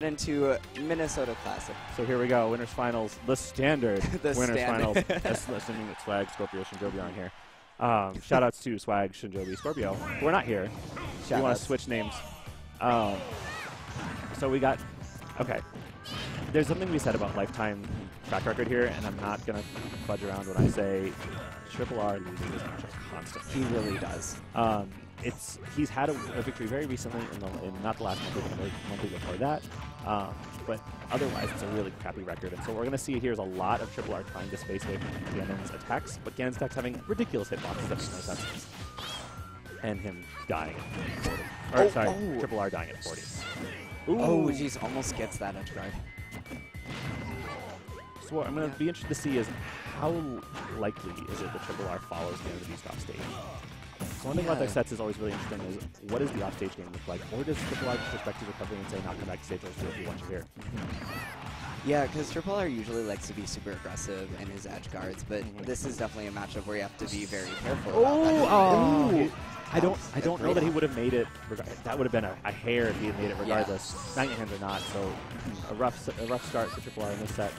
into Minnesota Classic. So here we go, winners finals, the standard The winners standard. finals. That's assuming that Swag, Scorpio, Shinjobi aren't here. Shout outs to Swag, Shinjobi, Scorpio. We're not here. We want to switch names. So we got, okay. There's something to be said about lifetime track record here, and I'm not going to fudge around when I say Triple R loses this matchup constantly. He really does. He's had a victory very recently in not the last month, but the month before that. But otherwise, it's a really crappy record. And so what we're going to see here is a lot of Triple R trying to space away from Ganon's attacks, but Ganon's attacks having ridiculous hitboxes that make no sense. And him dying at 40. Triple R dying at 40. Ooh. Oh, jeez, almost gets that edge guard. So what I'm going to be interested to see is how likely is it that Triple R follows GanonTheBeast off stage? So one thing about their sets is always really interesting is what does the off-stage game look like? Or does Triple R just respect his recovery and say, not come back to stage, let's do it if you want you here? Yeah, because Triple R usually likes to be super aggressive in his edge guards, but this is definitely a matchup where you have to be very careful about that. I don't know that he would have made it. That would have been a hair if he had made it regardless. Night hands or not, so a rough start for Triple R in this set.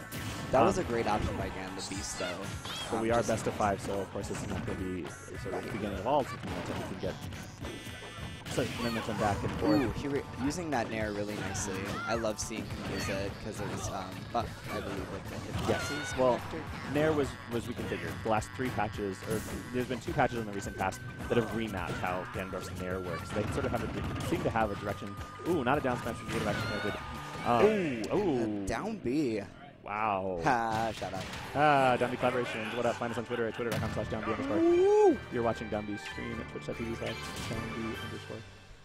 That was a great option by GanonTheBeast, though. So we are best of 5, so of course this is not going to be sort of the beginning of all momentum we can get. So momentum back and forth. Ooh, using that Nair really nicely. I love seeing him use it because it was, I believe, like the hitboxes. Well, Nair was reconfigured. The last 3 patches, or there's been 2 patches in the recent past that have remapped how Ganondorf's Nair works. They sort of seem to have a direction. Ooh, not a down smash, which would have actually been good. Ooh. Down B. Wow. Ha, shout out. Downbeat Collaborations. What up? Find us on Twitter at twitter.com/downbeat_. You're watching Downbeat stream at twitch.tv/downbeat_.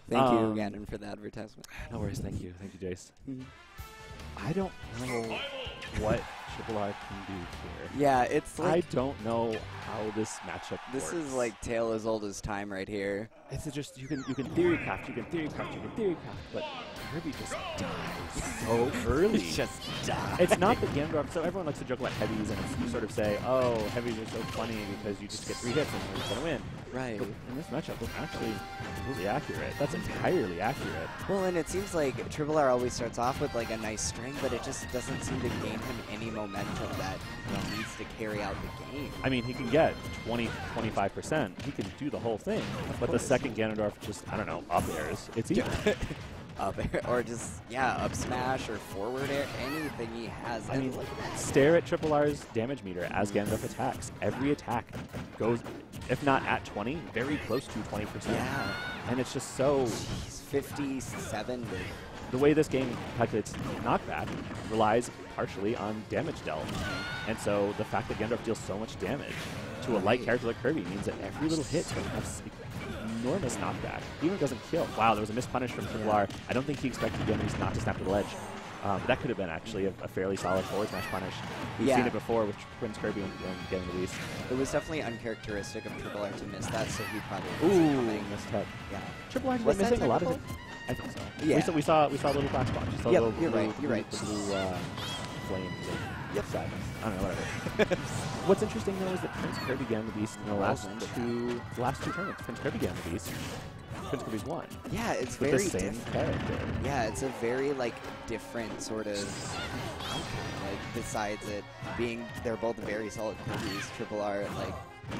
Thank you, Ganon, for the advertisement. No worries. Thank you. Thank you, Jace. I don't know what Triple R can do here. Yeah, it's like... I don't know how this matchup This works. is like tale as old as time right here. It's just, you can theory craft, but Kirby just dies so early. He just dies. It's not the Ganondorf, so everyone likes to joke about heavies, and you sort of say, oh, heavies are so funny because you just get 3 hits and you're going to win. Right. But in this matchup, that's actually really accurate. That's entirely accurate. Well, and it seems like Triple R always starts off with like a nice string, but it just doesn't seem to gain him any momentum that he needs to carry out the game. I mean, he can get 20, 25%. He can do the whole thing. But the second Ganondorf just, I don't know, up airs, it's even. Up air, or just, up smash or forward air, anything he has. I mean, stare at Triple R's damage meter as Ganondorf attacks. Every attack goes, if not at 20, very close to 20%. Yeah. And it's just so... Jeez, 57. The way this game calculates knockback relies partially on damage dealt. And so the fact that Ganondorf deals so much damage to a light character like Kirby means that every little hit is going to have enormous knockback. Even if it doesn't kill. Wow, there was a mispunish from Triple R. I don't think he expected Ganondorf not to snap to the ledge. But that could have been actually a fairly solid forward smash punish. We've seen it before with Prince Kirby and GanonTheBeast. It was definitely uncharacteristic of Triple R to miss that, so he probably missed head. Yeah. Triple R's been missing a lot of it. I think so. Yeah. We saw a little flash box. You're right. The blue flames. Sadness. I don't know, whatever. What's interesting though is that Prince Kirby GanonTheBeast in the last two tournaments, Prince Kirby GanonTheBeast, Prince Kirby's won. Yeah, it's with very the same character. Yeah, it's a very different sort of outcome. Besides it being they're both very solid Kirby's, Triple R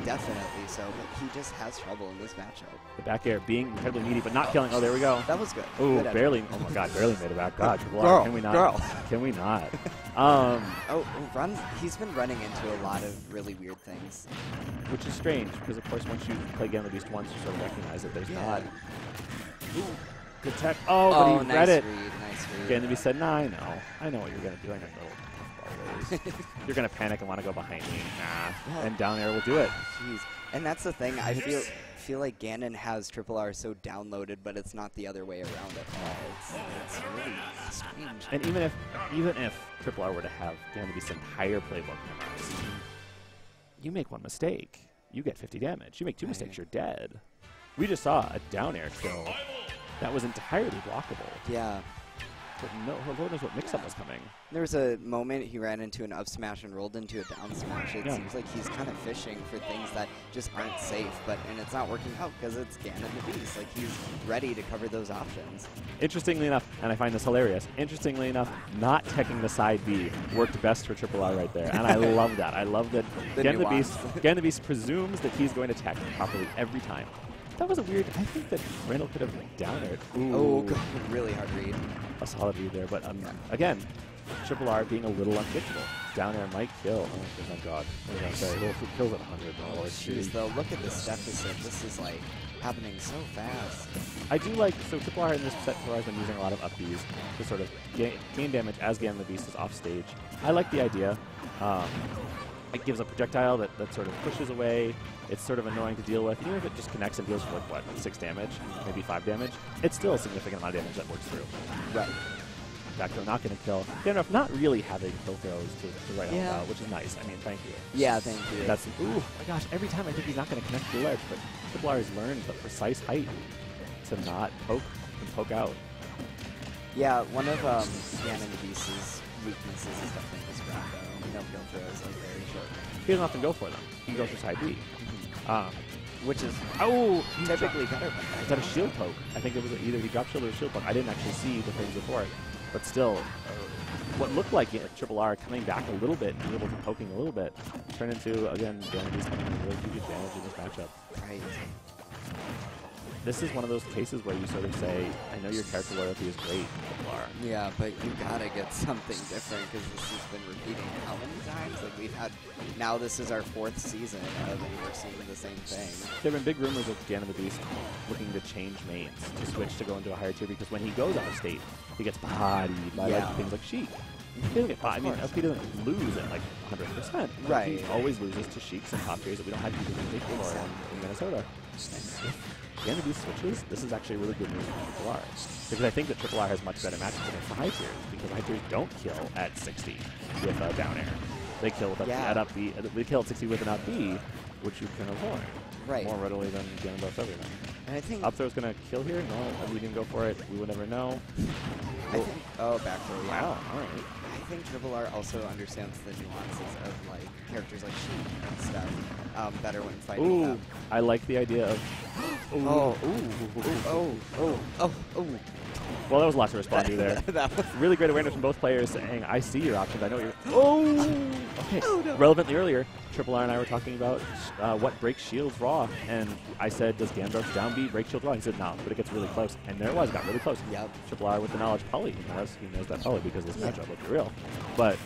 definitely so, but he just has trouble in this matchup. The back air being incredibly needy, but not killing. Oh, there we go. That was good. Oh, barely. Oh my God, barely made it back. God, Triple R. Can we not? Can we not? He's been running into a lot of really weird things. Which is strange, because of course once you play GanonTheBeast once, you sort of recognize that there's not. Ooh, good tech. Oh, but he read it. Nice read. GanonTheBeast said, nah, I know what you're going to do. I know you're going to panic and want to go behind me. Nah. And down air will do it. Jeez. And that's the thing. I feel like Ganon has Triple R so downloaded, but it's not the other way around at all. It's really strange. And even if Triple R were to have GanonTheBeast's entire playbook memorized, you make one mistake, you get 50 damage. You make 2 mistakes, you're dead. We just saw a down air kill that was entirely blockable. Yeah. Lord knows what mix-up was coming. There was a moment he ran into an up smash and rolled into a down smash. It seems like he's kind of fishing for things that just aren't safe, and it's not working out because it's GanonTheBeast. Like, he's ready to cover those options. Interestingly enough, and I find this hilarious, interestingly enough, not teching the side B worked best for Triple R right there, and I love that. I love that GanonTheBeast presumes that he's going to tech properly every time. That was a weird. I think that Randall could have down it. Oh, God, really hard read. A solid read there, but again, Triple R being a little unpredictable. Down air might kill. Oh my God! What was I say? Well, if it kills at 100, oh, jeez, though, look at this deficit. This is like happening so fast. I do like so Triple R in this set has been using a lot of up Bs to sort of gain damage as GanonTheBeast is off stage. I like the idea. It gives a projectile that sort of pushes away. It's sort of annoying to deal with. Even if it just connects and deals for like, what, 6 damage, maybe 5 damage, it's still a significant amount of damage that works through. Right. Back throw not going to kill. Ganondorf not really having kill throws to write all out, which is nice. I mean, thank you. Yeah, thank you. That's, ooh, my gosh, every time I think he's not going to connect to the ledge, but Triple R has learned the precise height to not poke and poke out. Yeah, one of GanonTheBeast's weaknesses is definitely his grab though. No kill throws, like very short. He doesn't often go for them. He goes for side B. Which is typically better. Is that a shield poke? I think it was either he dropped shield or a shield poke. I didn't actually see the things before, but still, what looked like Triple R coming back a little bit, being able to poking a little bit, turned into, again, GanonTheBeast having a really huge advantage in this matchup. Right. This is one of those cases where you sort of say, I know your character loyalty is great, Triple R. Yeah, but you gotta get something different because this has been repeating how many times? Like, we've had, now this is our 4th season of we're seeing the same thing. There have been big rumors of GanonTheBeast looking to change mains, to switch to go into a higher tier, because when he goes out of state, he gets bodied by like, things like Sheik. He doesn't get I mean, LP doesn't lose at like 100%. Right. He always loses to Sheiks and top tiers that we don't have people to take for in Minnesota. And if GanonTheBeast switches, this is actually really good news for Triple R. Because I think that Triple R has much better matchups against the high tiers, because high tiers don't kill at 60 with a down air. They kill with at up B. They kill at 60 with an up B, which you can avoid more readily than Ganondorf everything. And I think up throw's gonna kill here. No, we didn't go for it. We would never know. I think. Oh, back throw. Yeah. Wow. All right. I think Triple R also understands the nuances of like characters like Sheik and stuff better when fighting them. I like the idea of. Well, that was a lot to respond to there. That was really great awareness from both players saying, I see your options, I know you're... Okay. No. Relevantly earlier, Triple R and I were talking about what breaks shields raw, and I said, does Ganondorf's down B break shield raw? He said, no, but it gets really close. And there it was, got really close. Yep. Triple R with the knowledge, probably he knows that probably because this matchup looked real. But,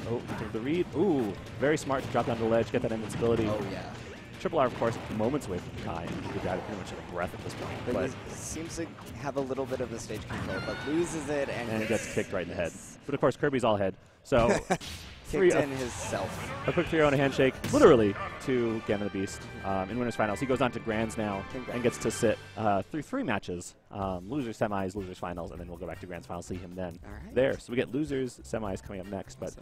he took the read. Ooh, very smart to drop down the ledge, get that invincibility. Oh, yeah. Triple R, of course, moments away from time. The guy pretty much at a breath at this point. But he seems to have a little bit of the stage control, but loses it and gets kicked right in the head. But of course, Kirby's all head. So kicked in himself. A quick 3-0 and a handshake, literally, to GanonTheBeast in winners finals. He goes on to grands now and gets to sit through 3 matches: losers semis, losers finals, and then we'll go back to grands finals. See him then there. So we get losers semis coming up next, but.